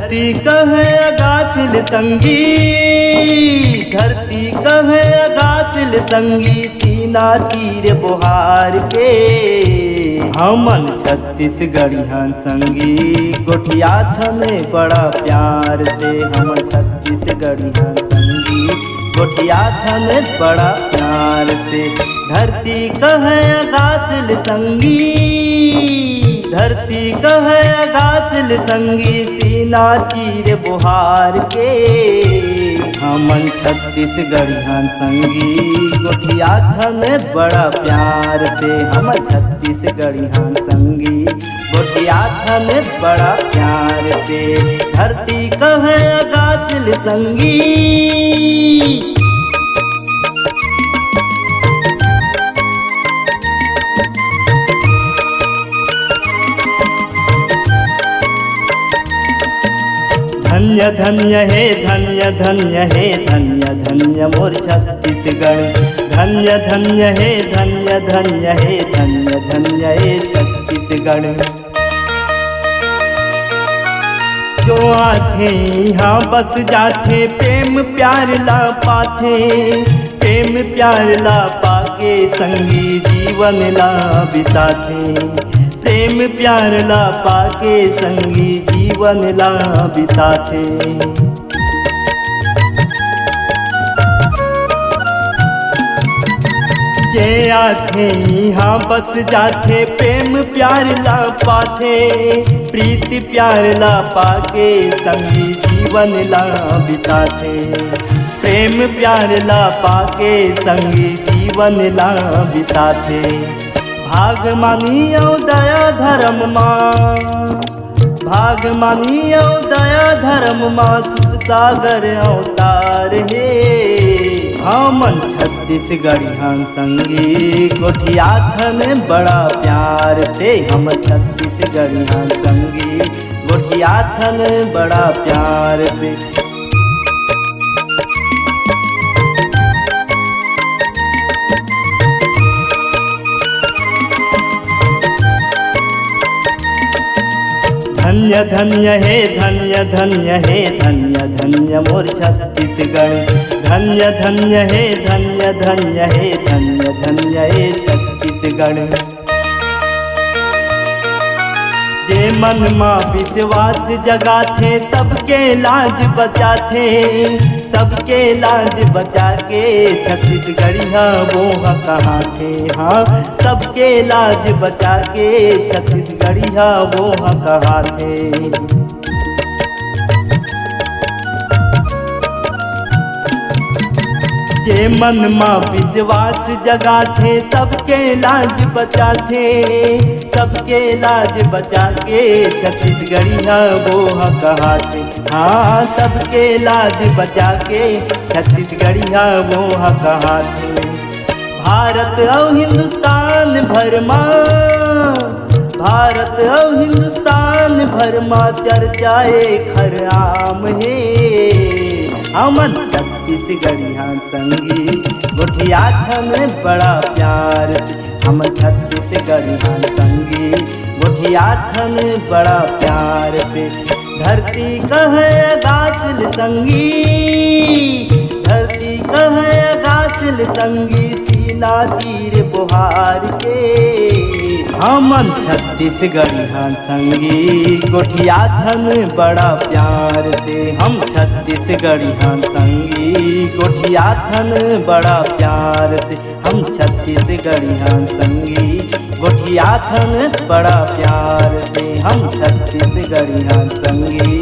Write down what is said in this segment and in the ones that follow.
धरती कहे अगासिल संगी, धरती कहे अगासिल संगी, सीना तीर बुहार के हमन छत्तीसगढ़ियन संगी, गोठिया थमे बड़ा प्यार से हमन छत्तीसगढ़ियन संगी, गोठिया थमे बड़ा प्यार से। धरती कहे अगासिल संगी, धरती कहे अगासिल संगी, सीना तीर बुहार के हमन छत्तीसगढ़ियन संगी, गोठिया थमे बड़ा प्यार से हमन छत्तीसगढ़ियन संगी, गोठिया थमे बड़ा प्यार से। धरती कहे अगासिल संगी। धन्य धन्य हे धन्य धन्य हे धन्य धन्य मोर छत्तीसगढ़, धन्य धन्य हे धन्य धन्य हे धन्य धन्य हे छत्तीसगढ़। जो आथे यहाँ बस जाथे, प्रेम प्यार ला पाथे, प्रेम प्यार ला पाके संगी जीवन ला बिताथे, प्रेम प्यार ला पाके संगी जीवन ला बिताथे। जे आथे यहाँ बस जाथे, प्रेम प्यार ला पाथे, प्रीति प्यार ला पाके संगी जीवन ला बिताथे, प्रेम प्यार ला पाके संगी जीवन ला बिताथे। भाग मानियो दया धर्म माँ, भाग मानियो दया धर्म माँ, सुख सागर अवतार हे हमन छत्तीसगढ़ियन संगी, गोठिया थमे बड़ा प्यार से हम छत्तीसगढ़ियन संगी, गोठिया थमे बड़ा प्यार से। धन्य धन्य हे धन्य धन्य हे धन्य धन्य मोर छत्तीसगढ़, धन्य धन्य हे धन्य धन्य हे धन्य धन्य हे छत्तीसगढ़। जे मन माँ विश्वास जगाथे, सबके लाज बचाथे, सबके लाज बचा के छत्तीसगढ़िया वो कहाँ थे। हाँ सबके लाज बचा के छत्तीसगढ़िया वो कहाँ थे। जे मन माँ विश्वास जगाथे, सबके लाज बचाथे, सबके लाज बचा के छत्तीसगढ़िया वो कहाँ थे। हाँ सबके लाज बचा के छत्तीसगढ़िया वो कहाँ थे। भारत और हिंदुस्तान भरमा, भारत और हिंदुस्तान भरमा चर्चाए खराम है हमन छत्तीसगढ़ियन संगी, गोठिया थमे बड़ा प्यार हम छत्तीसगढ़ियन संगी, गोठिया थमे बड़ा प्यार से। धरती कहे अगासिल संगी, धरती कहे अगासिल संगी, सीना तीर बुहार के हमन छत्तीसगढ़ियन संगी, गोठिया थमे बड़ा प्यार से हम छत्तीसगढ़ियन संगी, गोठिया थमे बड़ा प्यार से हम छत्तीसगढ़ियन संगी, गोठिया थमे बड़ा प्यार से हम छत्तीसगढ़ियन संगी,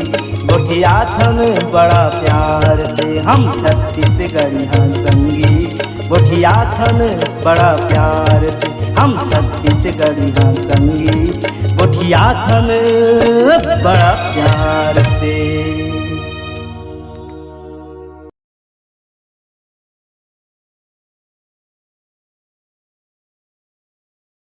गोठिया थमे बड़ा प्यार से हम छत्तीसगढ़ियन संगी, गोठिया थमे बड़ा प्यार से हम छत्तीसगढ़ियन संगी, गोठिया थमे बड़ा प्यार।